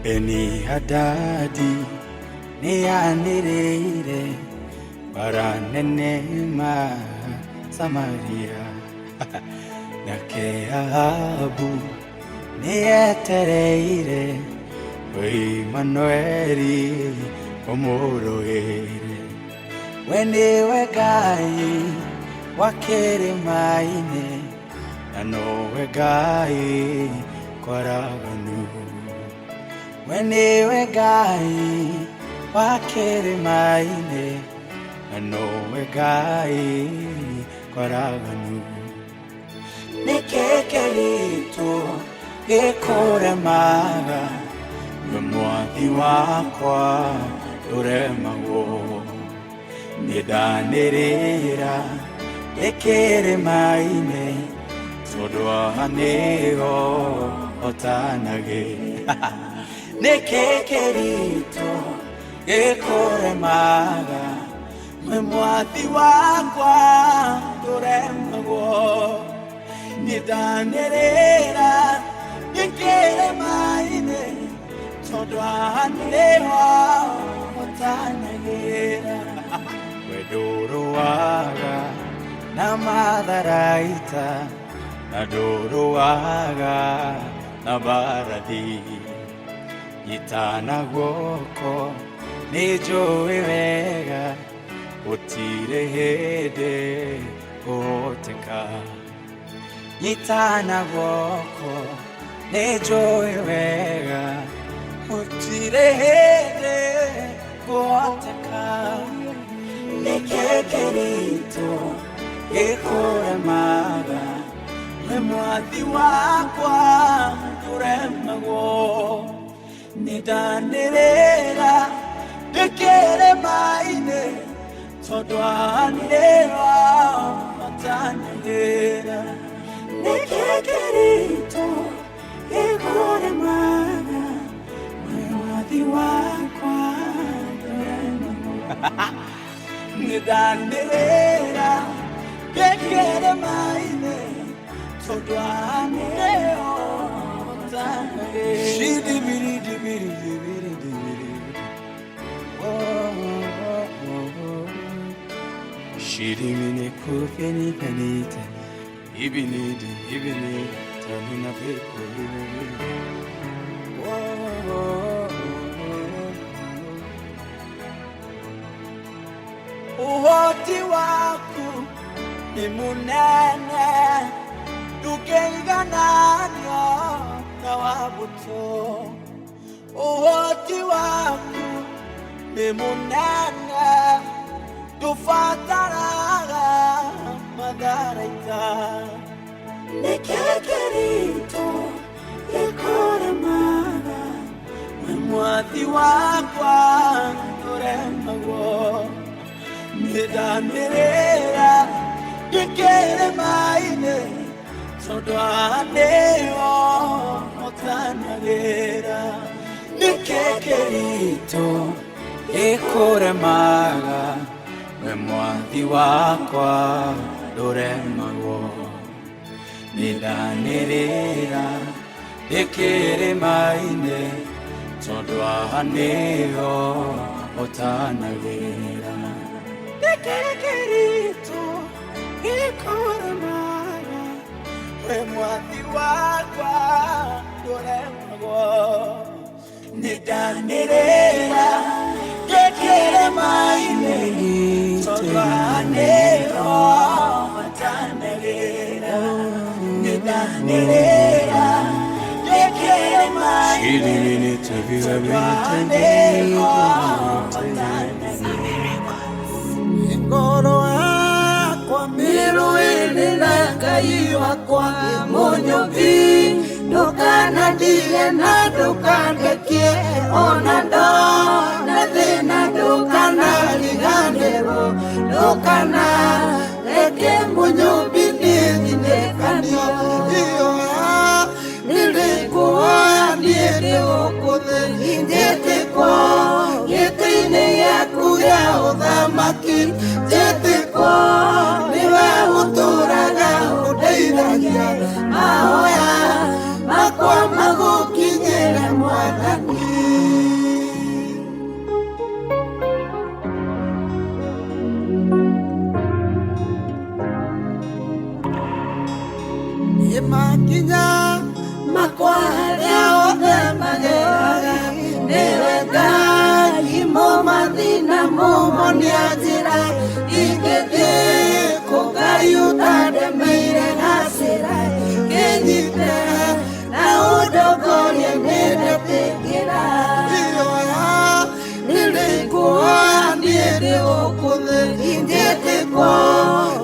Beni Hadadi Niyanire Baranenema Samaria Nakeabu Niyatereire Oi Manueli Omoroere Wende wegai Wakere maine Nano wegai Kwaraganu Wende wegai Wakere maine Nano wegai Kwaraganu Nekekerito Gekore maga Mwathi wakwa Uremago Nidanirira Ekere maine Todwa hanego Otanage Nekekerito Ekore maga Mwathi wakwa Uremago Nidanirira Ekere maine Todwa hanego Otanage Wedoro waga Namadaraita Nadoro waga Nabaradi Itana woko Nejo iwega Otire hede Oteka Itana woko Nejo iwega Otire hede Oteka Nekekerito Ekore maga Mwathi wakwa Uremago Nidanirira Ekere maine Todwanira Matanira Nekekerito Ekore maga Mwathi wakwa Uremago Nidanirira Ekere maine Todwanira Shidi biri dibiri dibiri dibiri Shidi mine kufeni penita Ibini Tanuna beko Uhoti waku ni munene Dukengananyo na wabuto Uhoti waku ni munene Dufataraga madaraita Nekekerito Ekore maga Mwathi wakwa Uremago Nidanirira Ekere maine Todwaneo Otanagera Nekekerito Ekore maga Mwathi wakwa Uremago Nidanirira Ekere maine Todwaneo Otanagera Nekekerito Ekore maga Mwathi wakwa Uremago Nidanirira Ekere maine Todwaneo Otanagera Nidanirira Ekere maine Todwaneo Ngoro akwa miru Ngai wakwa Munyobi Ndukana ndiye na ndukandekie Ona ndona thina ndukana riganirwo Ndukana reke Munyobi nithinekanio Iyo ũthamaki njĩtĩkwo nĩwe ũtũraga ũndeithagia mahoya makwa magũkinyĩre Mwathani. Makinya makwa harĩa othe mageraga nĩwe Ngai mũmathina mũmonia njĩra ingĩthiĩ kũ Ngai ũtandemeire gacĩra kĩnyite na ũndongorie nĩndetĩkĩra ihoya nĩrĩkũhoya niĩ ndĩ gũkũ thĩ njĩtĩkwo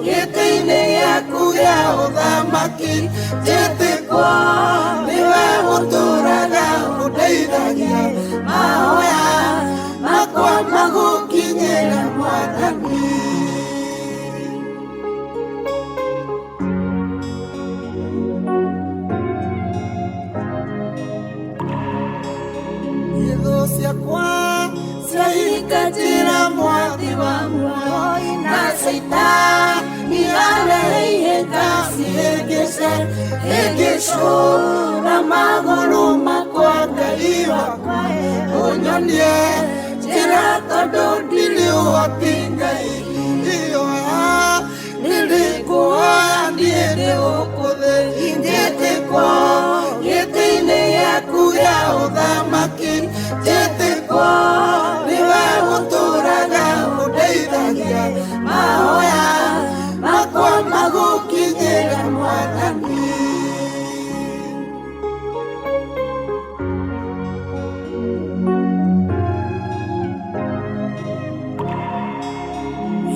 gĩtĩ-inĩ gĩaku gĩa ũthamaki njĩtĩkwo nĩwe ũtũraga ũndeithagia mahoya makwa magũkinyĩre Mwathani. Hitho ciakwa ciahingatĩra mwathi wa muoyo na Saitani areire ngacihĩngĩce hĩngĩcũra magũrũ makwa Ngai wakwa ũnyonie njĩra tondũ ndirĩ ũhoti Ngai ihoya nĩrĩkũhoya niĩ ndĩ gũkũ thĩ njĩtĩkwo gĩtĩ-inĩ gĩaku gĩa ũthamaki njĩtĩkwo nĩwe ũtũraga ũndeithagia mahoya makwa magũkinyĩre Mwathani.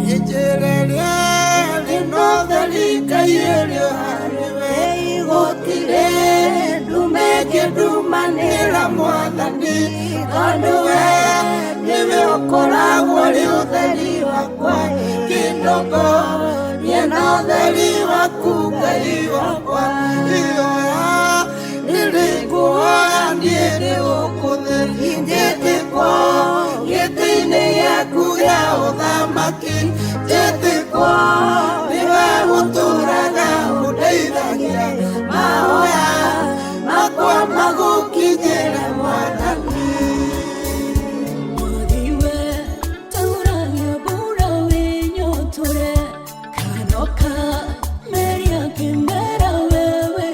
Njĩra ĩrĩa rĩnotheri Ngai ĩrĩ harĩwe gũtirĩ ndume ĩngĩndumanĩra Mwathani tondũ we nĩwe ũkoragwo ũrĩ ũtheri wakwa kĩndongorie na ũtheri waku Ngai wakwa ihoya nĩrĩkũhoya niĩ ndĩ gũkũ thĩ njĩtĩkwo gĩtĩ-inĩ gĩaku gĩa ũthamaki njĩtĩkwo nĩwe ũtũraga ũndeithagia mahoya makwa magũkinyĩre Mwathani. Mwathani taũragia mbura wĩnyotore kanoka meria kĩmera wewe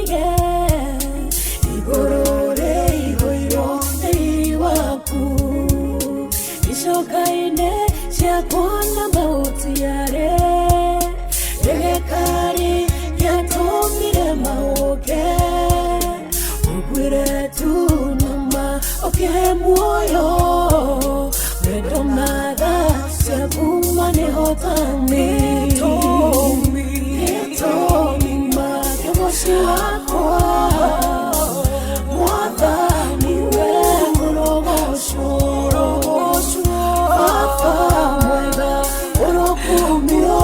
ige igorore igoiro waku ishokaine siakona mauti yare regekari yatomire maoke ugwire tunuma oke muoyo redomada siakumane hotami tomi makemoshi wako mwadhani wengorogosho Papa mwega urokumio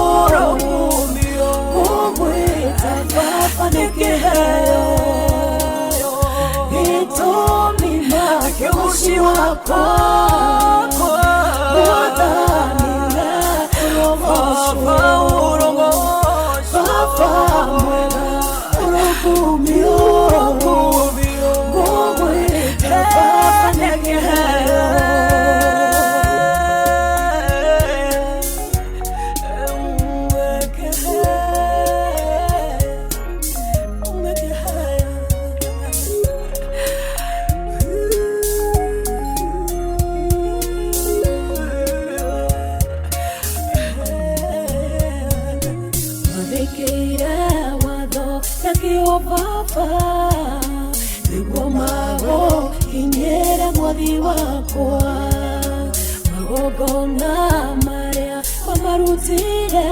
kumwita Papa nekeheyo itomi makemoshi wako mwadhani wengorogosho Papa mwega urokumio kumwita Papa nekeheyo Papa, niguo mago kinyera mwathi wakwa magogona maria mamarutire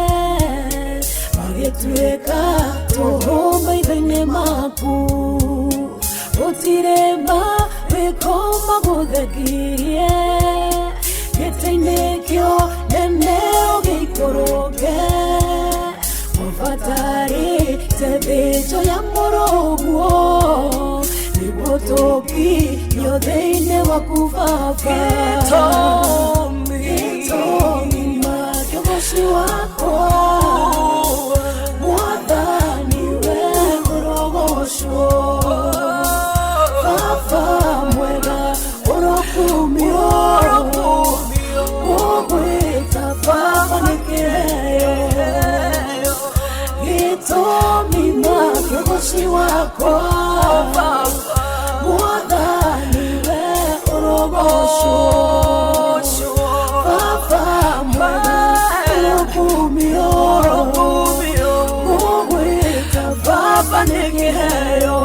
magituika toho maitho-inĩ maku gutirema wikoma guthekirie gĩtĩ-inĩ kĩo nene ũgĩikũrũke Fatari tebejo ya moroguo Nibotoki yodeine wakufafa Itomi makemoshi wako Mwadhani wengorogosho Fafa mwega urokumio Mugwita Papa nekeheyo Itomi makemoshi wako mwadhani wengorogosho Papa mwega urokumio kumwita Papa nekeheyo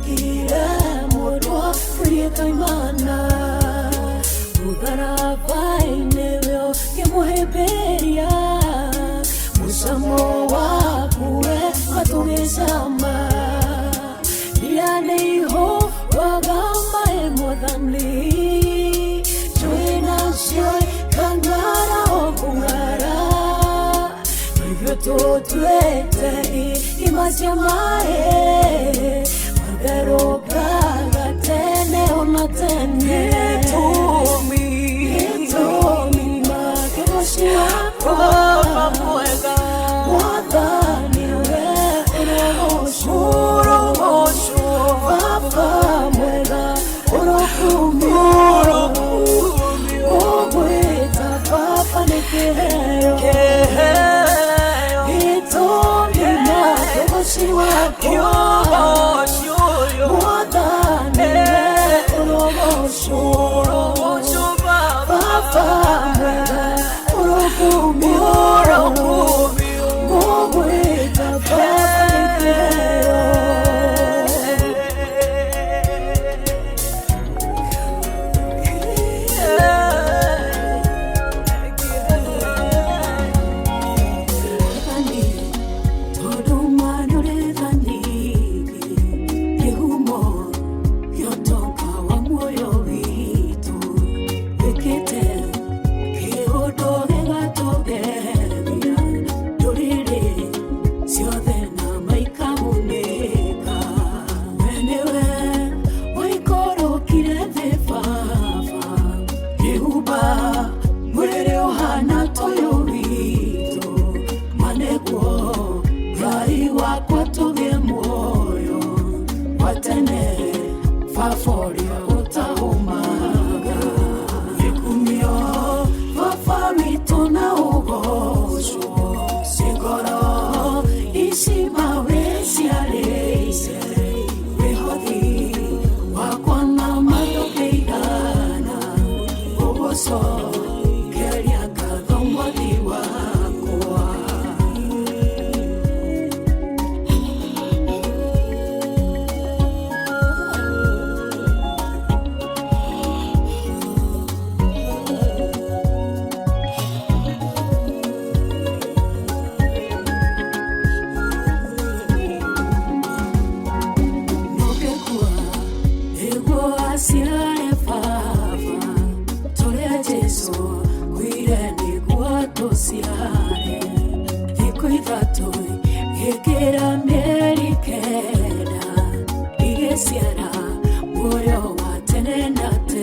Kira modwa frikaimana udara paineo kemoheberia musamo wakue matugesama yaneho wagama emodamli joina joy kangara okungara Yototuete imasiamae Magaroka gatene onatene Itomi makemoshi wako Mwadhani wengorogosho Papa mwega urokumio Kumwita Papa nekeheyo Makemoshi wako mwadhani wengorogosho Papa mwega urokumio kumwita Papa nekeheyo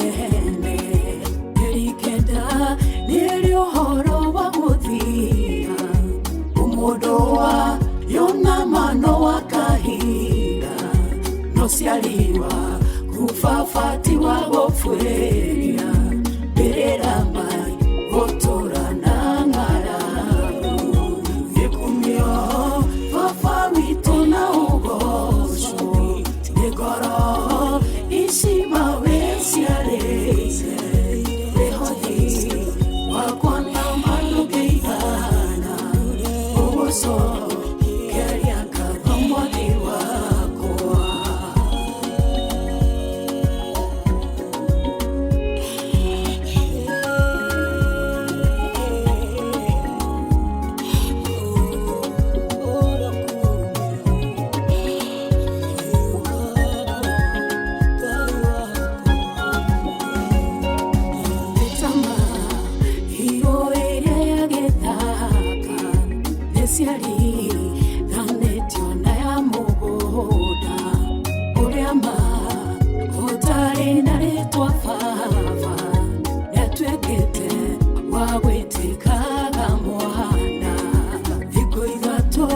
tene erikenda nilio horo wa muthia umundo wa yona mano wa kahinda no ciariwa kufafati wa gofweria berera mai gotora na ngaragu yekumio papa mitona ugosho negoro ishima wesiareze behodi wakwana manugeigana ugoso keriaka kamwadi wakoa Ciari danetio na ya mugoda uriama utari na ritwa fafa netwekete wagwitikaga mwana thiko ithato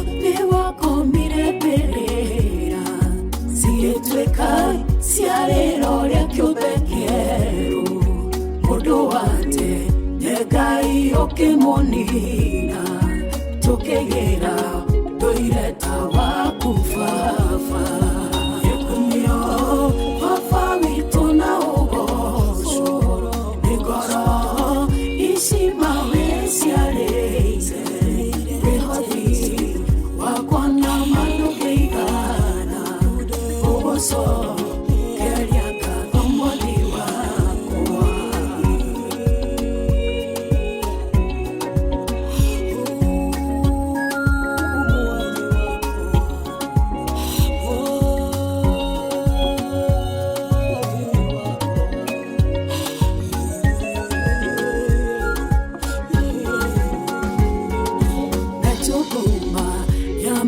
niwakomire mberera cietweka ciarero ria kiumbe kieru mundu wate nyegai ukimunina tukegera doireta wakufafa yekumio fafa mitona ugosho negoro ishima wesiareze behodi wakwana manugeigana ugoso keriaka kamwadi wakoa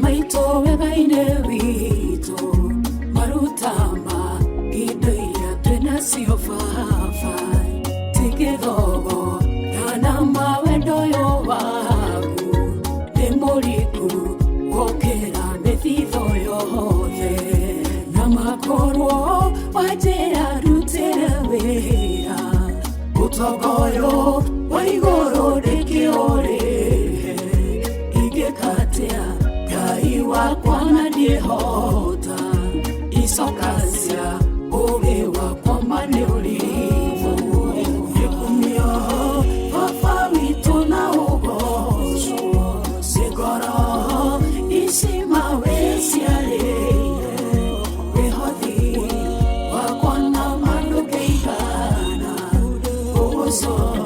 maito wegaine wito marutama idoia twena siofafa tigethogo kana mawendo yo waku nemuriku gokera methitho yothe na makorwo wajera rutera wira utogoyo wa igoro rikiore igekatea wakwa na diehota isokasia uge wakwa mane ulivu yekumio papa mitona ugosho sigoro ishima wesiare behodi wakwa na manugeigana ugoso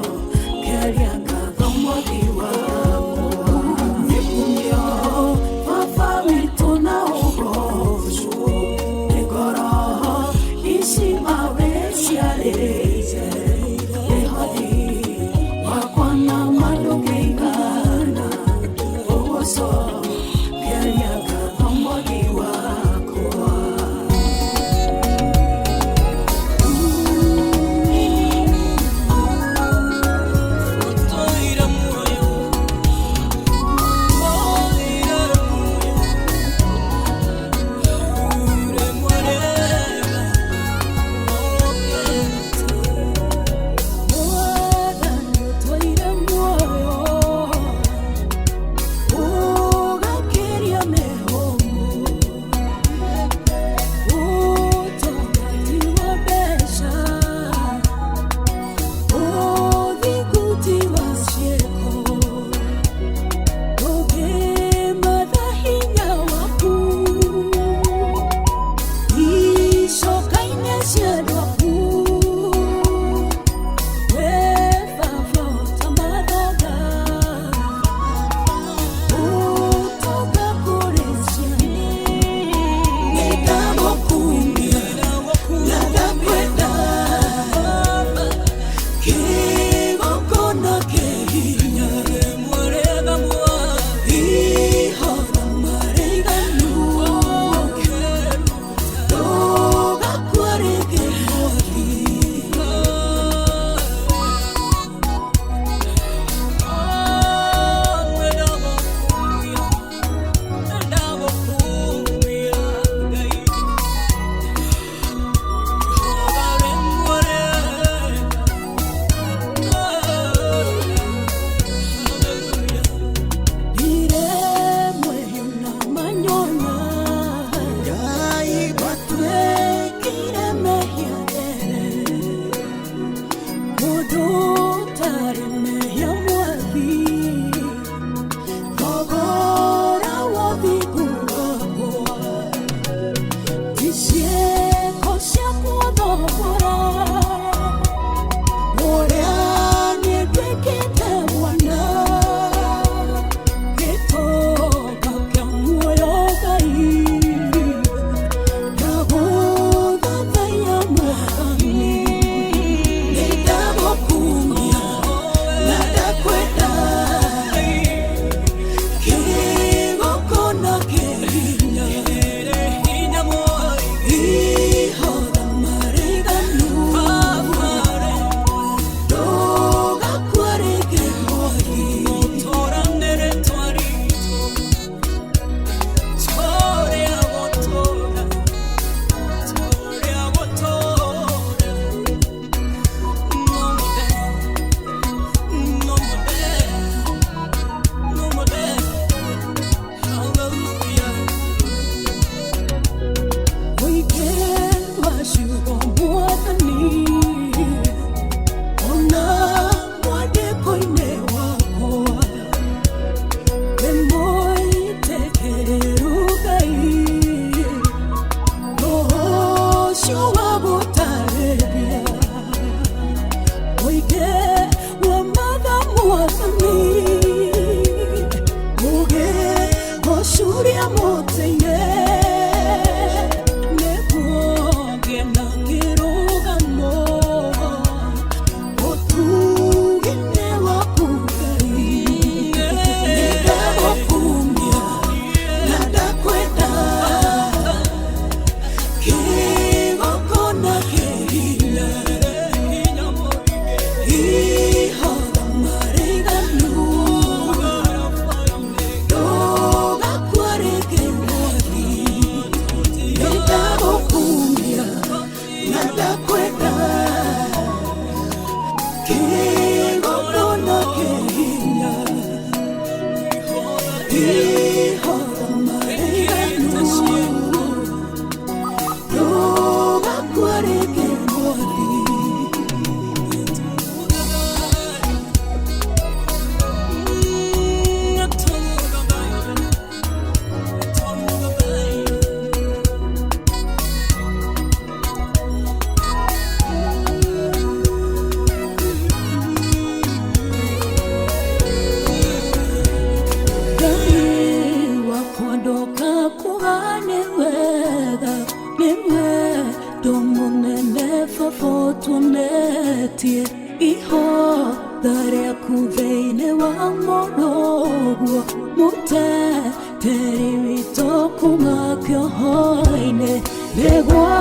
tuonetie ihothare kutheine wa moroguo muteteri witũ kuma kĩoho-inĩ ndegwa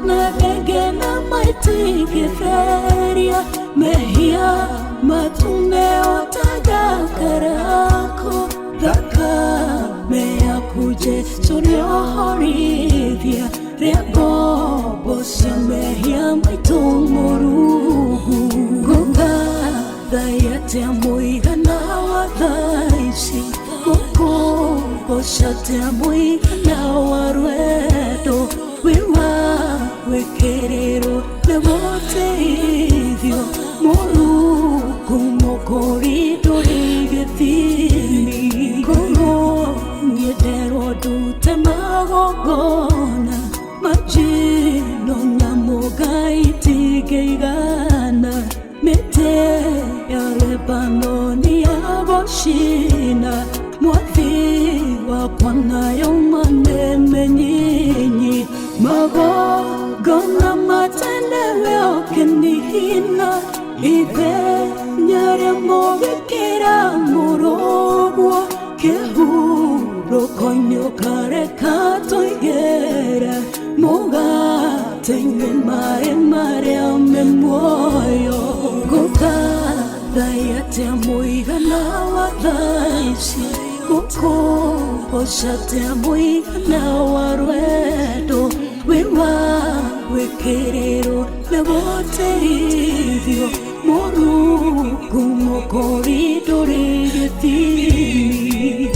na thengena maitingĩtheria mehia matumeotaga karako thakame yaku Jesu nĩohorithia rĩa ngombo cia mehia maitũ Mũrungu ngũthathaiya atĩa mũigana wa thaa ici ngũkũgoca atĩa mũigana wa rwendo wĩ wa gwĩkĩrĩrwo nĩ gũteithio Mũrungu mũkũri ndũrĩ gĩthimi ngũrwo nyenderwo ndute magongona majino na mũgai tingĩigana mĩtĩ ya Lebanoni ya gũcina mwathi wakwa nayo manemenyinyi magongona matendewe ũkĩnina ithenya rĩa mũgĩkĩra mũrũguo kĩhurũko-inĩ ũkareka tũigĩre mũgate-inĩ maĩ marĩa me muoyo ngũthathaiya atĩa mũigana wa thaa ici ngũkũgoca atĩa mũigana wa rwendo wĩ wa gwĩkĩrĩrwo nĩ gũteithio Mũrungu mũkũri ndũrĩ gĩthimi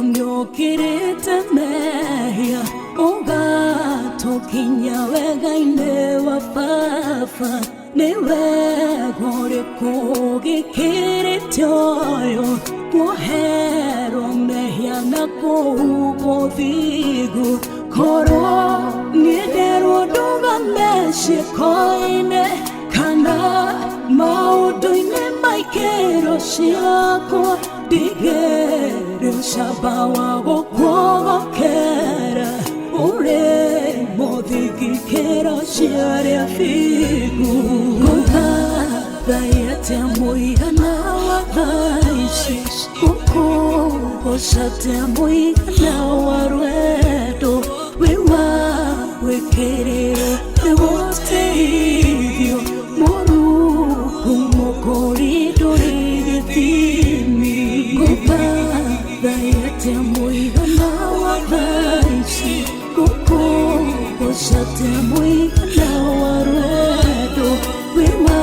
Kunyokirite mehia ugatukinya wega-inĩ wa Baba niwe gũrĩkũ gĩkĩrĩte ũyũ kuoherwo mehia na kũhumwo thigu korwo nyenderwo ndũgame ciĩko-inĩ kana maũndũ-inĩ ma ikĩro ciakwa ndigĩrĩ ũcamba wa gũkuogokera ũrĩ mũthigikĩro ciarĩa bigu ngũthathaiya atĩa mũigana wa thaa ici ngũkũgoca atĩa mũigana wa rwendo wĩ wa gwĩkĩrĩrwo nĩ gũteithio Mũrungu mũkũri ndũrĩ gĩthimi ngũthathaiya atĩa mũigana wa thaa ici ngũkũgoca atĩa mũigana wa rwendo wĩ wa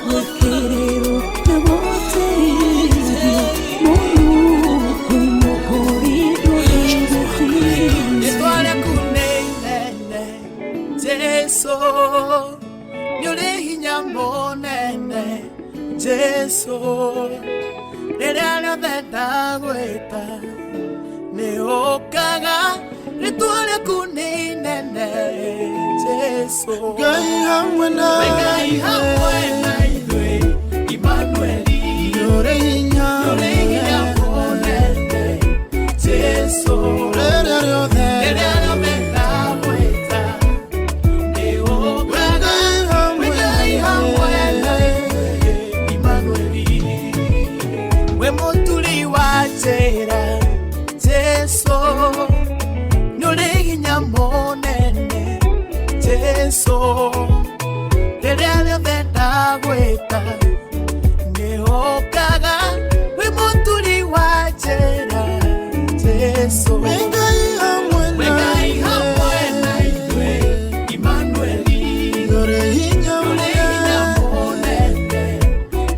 gwĩkĩrĩrwo nĩ gũteithio Mũrungu mũkũri ndũrĩ gĩthimi rĩtwa rĩaku nĩ inene Jesu nĩũrĩ hinya mũnene Jesu rĩrĩa rĩothe ndagwĩta nĩũkaga rĩtwa rĩaku nĩ inene Jesu Ngai hamwe na ithuĩ Immanueli nĩũrĩ hinya mũnene Jesu rĩrĩa rĩothe ndagwĩta nĩũkaga Ngai hamwe na Immanueli we mũturi wa njĩra Jesu nĩũrĩ hinya mũnene Jesu rĩrĩa rĩothe ndagwĩta nĩũkaga we mũturi wa njĩra Jesu Ngai hamwe na ithuĩ Immanueli nĩũrĩ hinya mũnene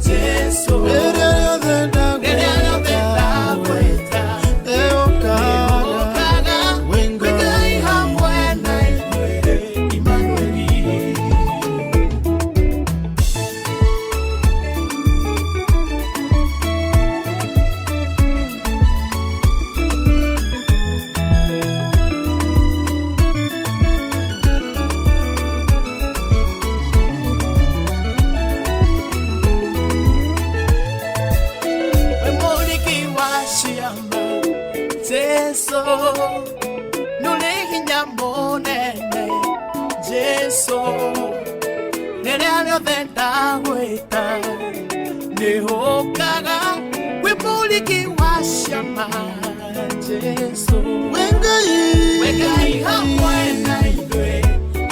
Jesu rĩrĩa rĩothe ndagwĩta nĩũkaga we Ngai hamwe na ithuĩ Immanueli nũrĩ hinya mũnene Jesũ rĩrĩa rĩothe ndagwĩta nĩhũkaga wĩ mũriki wa ciama Jesũ wĩ Ngai hamwe na ithuĩ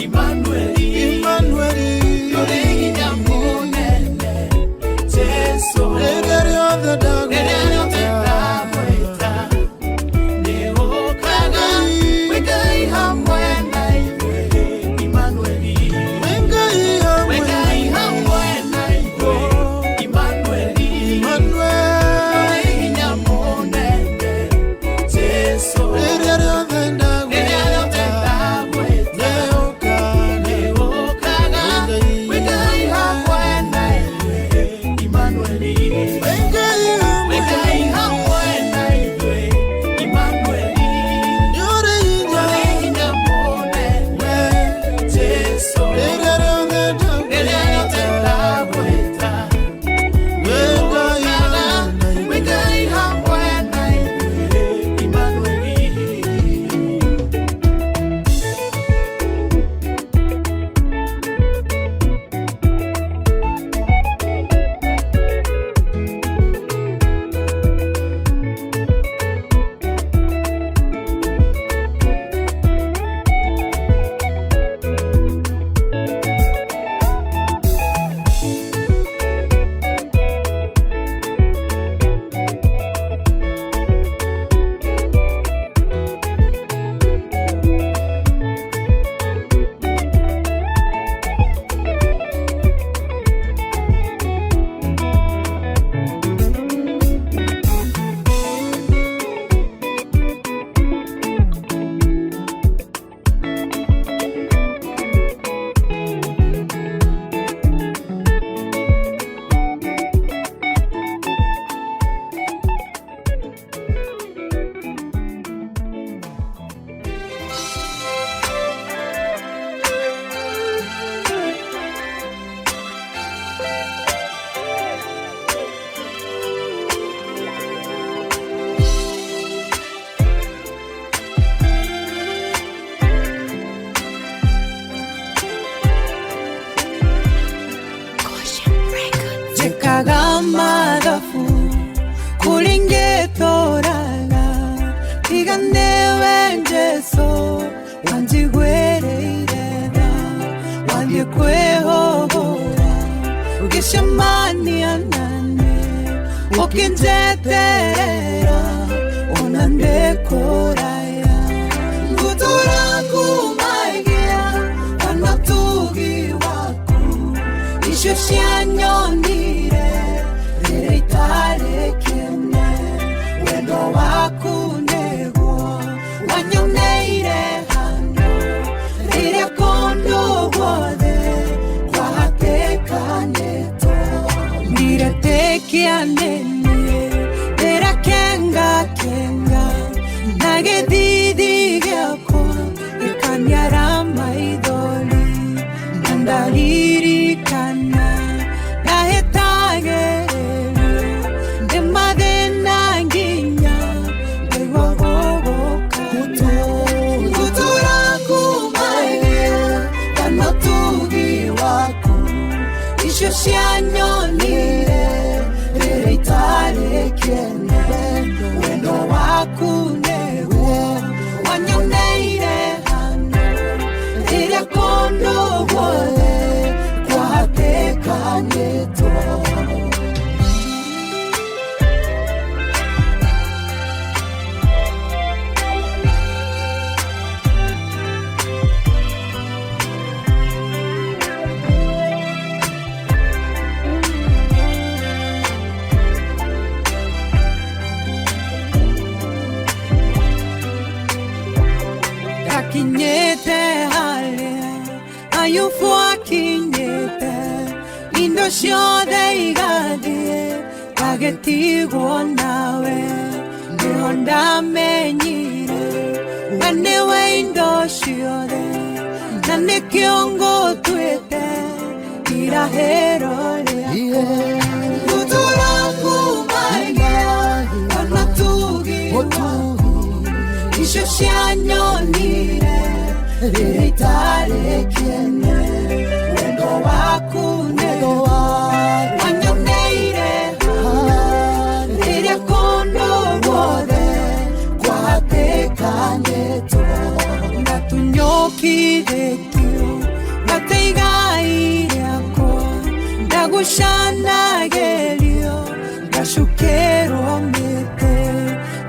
Immanueli nũrĩ hinya mũnene Jesũ rĩrĩa rĩothe ndagwĩta nĩhũkaga wĩ Ngai hamwe na ithuĩ Immanueli wĩ Ngai hamwe na ithuĩ Immanueli nũrĩ hinya mũnene Jesũ rĩrĩa rĩothe ndagwĩta nĩhũkaga wĩ Ngai hamwe na ithuĩ Immanueli wĩ Ngai hamwe na ithuĩ Immanueli nũrĩ hinya mũnene Jesũ rĩrĩa rĩothe ndagwĩta nĩhũkaga wĩ Ngai hamwe na ithuĩ Immanueli. Jekaga mathabu kũringĩtũraga tiganewe Jesũ wanjiguĩrĩire tha wathiĩ kwĩhũgũra ũgĩcemania naniĩ ũkĩnjeterera ona ndĩkũraya ngũtũra kumagia kana tugi waku icio cianyonire rĩrĩa itarĩ kĩene wendo waku nĩguo wanyoneire handũ rĩrĩa kũndũ guothe kwahatĩkanĩtwo ndiretĩkianĩnie ndĩrakenga na gĩthithi gĩakwa gĩkaniara maithori na ndaririkana ndahĩtagĩrĩrio ndĩmathĩna nginya ngaigua gũgũka ngũtũra kumagia kana tugi waku icio cianyonire rĩrĩa itarĩ kĩene wendo waku nĩguo wanyoneire handũ rĩrĩa kũndũ guothe kwahatĩkanĩtwo. Akinyete harĩa Ayubu akinyete indo ciothe igathiĩ agĩtigwo nawe nĩho ndamenyire we nĩwe indo ciothe na nĩkĩo ngũtuĩte irahĩro rĩakwa ngũtũra kumagia kana tugi waku Isho cianyonire ritarekene wendo waku nego wanyoneire riria kondo guothe gwatekanĩtwo na tunyũkithĩtio gate igai rĩakwa ndagucanagĩrio ngacukĩrwo mĩtĩ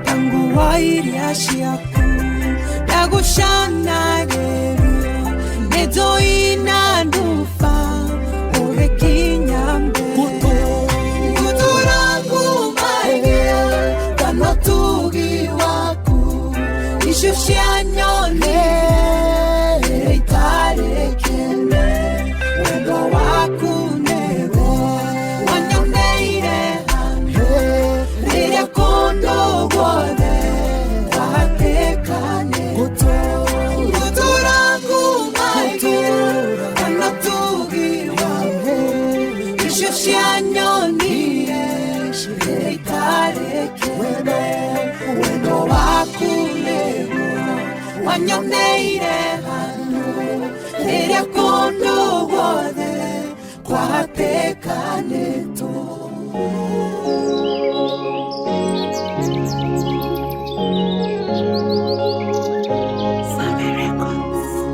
ta nguo iria ciaku ndagucanagĩrio nĩ njoina nduba ũgĩkinya mbere gutura kumagia kana tugi waku icio cianyone itarekene wendo waku nego wanyoneire rĩrĩa kũndũ guothe gwatekane gutura kumagia kana tugi waku icio cianyonire itarekene wendo waku nego wanyoneire handu rĩrĩa kũndũ guothe gwatekanĩtwo.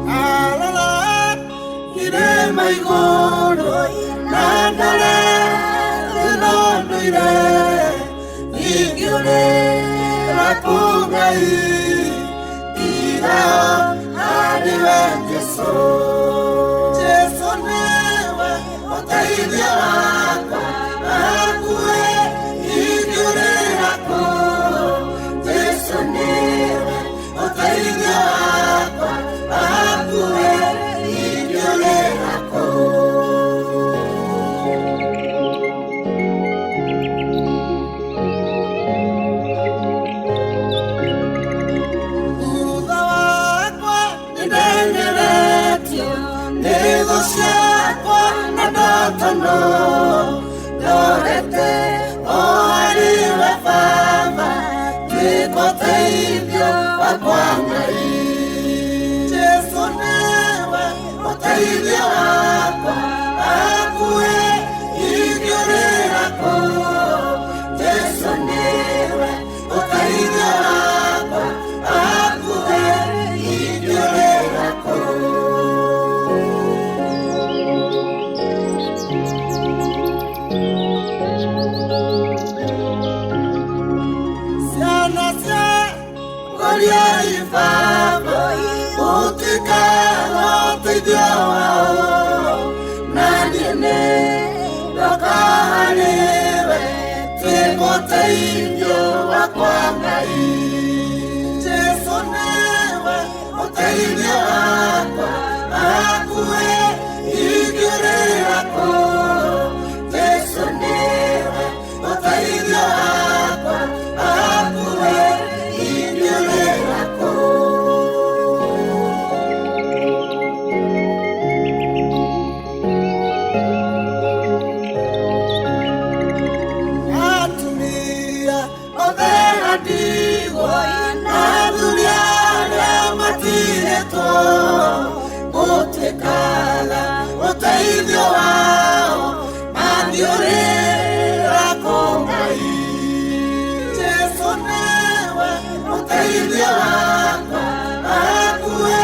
Alala irema igũrũ na ndore ĩnondoire ingĩũrĩra kũngai ariwe Jesu Jesu newe ũteithio wakwa akuwe ingĩũrĩra kũ Jesu newe ũteithio wakwa akuwe ingĩũrĩra kũ no dorete oriwe fama kikoteithio wakwangai Jesu newe ũteithio wakwa akuwe ingĩũrĩra kũ Jesu newe ũteithio wakwa akuwe ingĩũrĩra kũ ifama utikala teithio wao naniene ndakahaniwe twĩgũteithio wakwa Ngai Jesu newe ũteithio wakwa akuwe ingĩũrĩra kũ Jesu newe ũteithio wakwa akuwe ingĩũrĩra kũ atumia othe andigwo na athuri arĩa matirĩtwo gũtuĩkaga ũteithio wao mathiũrĩra kũ Ngai Jesu newe ũteithio wakwa akuwe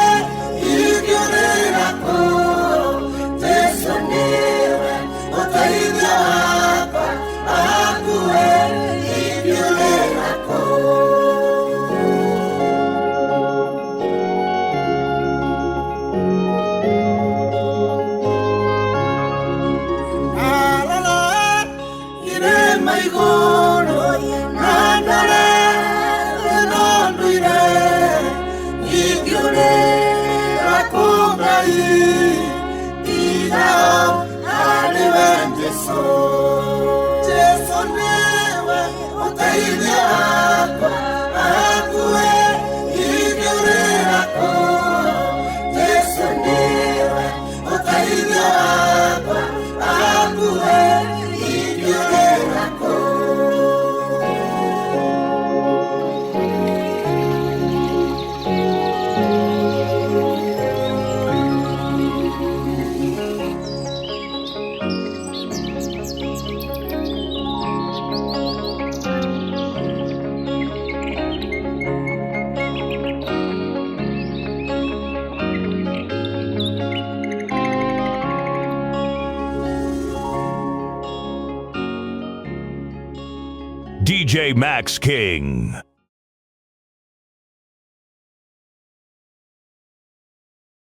ingĩũrĩra kũ Jesu newe ũteithio wakwa akuwe ingĩũrĩra kũ alala irema igũrũ na ndore ĩnondoire ingĩũrĩra kũ Ngai tigao ariwe Jesu Jesu newe ũteithio wakwa akuwe ingĩũrĩra kũ Jesu newe ũteithio wakwa akuwe ingĩũrĩra kũ. DJ Max King.